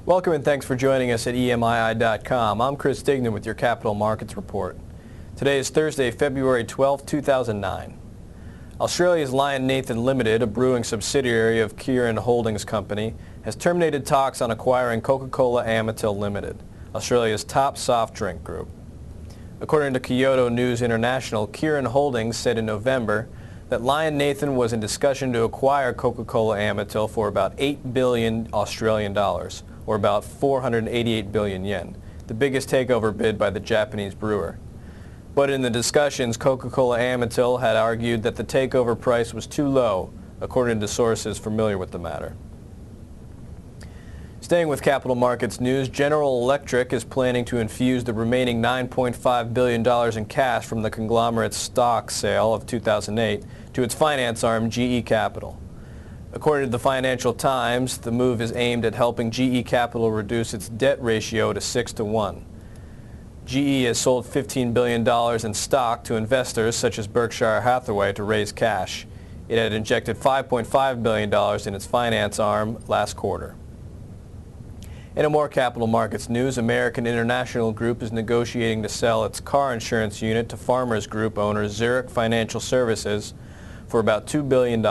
Welcome and thanks for joining us at EMII.com. I'm Chris Dignan with your Capital Markets Report. Today is Thursday, February 12, 2009. Australia's Lion Nathan Limited, a brewing subsidiary of Kirin Holdings Company, has terminated talks on acquiring Coca-Cola Amatil Limited, Australia's top soft drink group. According to Kyoto News International, Kirin Holdings said in November that Lion Nathan was in discussion to acquire Coca-Cola Amatil for about 8 billion Australian dollars, or about 488 billion yen, the biggest takeover bid by the Japanese brewer. But in the discussions, Coca-Cola Amatil had argued that the takeover price was too low, according to sources familiar with the matter. Staying with capital markets news, General Electric is planning to infuse the remaining $9.5 billion in cash from the conglomerate's stock sale of 2008 to its finance arm, GE Capital. According to the Financial Times, the move is aimed at helping GE Capital reduce its debt ratio to 6-to-1. GE has sold $15 billion in stock to investors such as Berkshire Hathaway to raise cash. It had injected $5.5 billion in its finance arm last quarter. In more capital markets news, American International Group is negotiating to sell its car insurance unit to Farmers Group owner Zurich Financial Services for about $2 billion.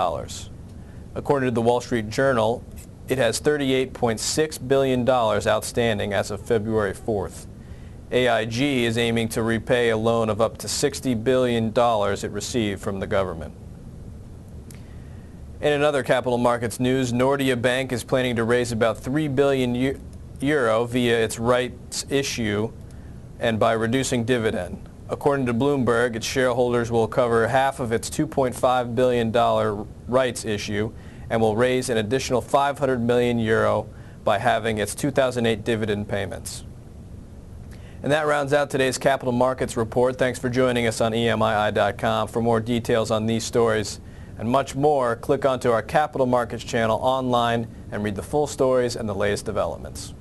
According to the Wall Street Journal, it has $38.6 billion outstanding as of February 4th. AIG is aiming to repay a loan of up to $60 billion it received from the government. In other capital markets news, Nordea Bank is planning to raise about €3 billion via its rights issue and by reducing dividend. According to Bloomberg, its shareholders will cover half of its $2.5 billion rights issue and will raise an additional €500 million by having its 2008 dividend payments. And that rounds out today's Capital Markets Report. Thanks for joining us on EMII.com. For more details on these stories and much more, click onto our Capital Markets channel online and read the full stories and the latest developments.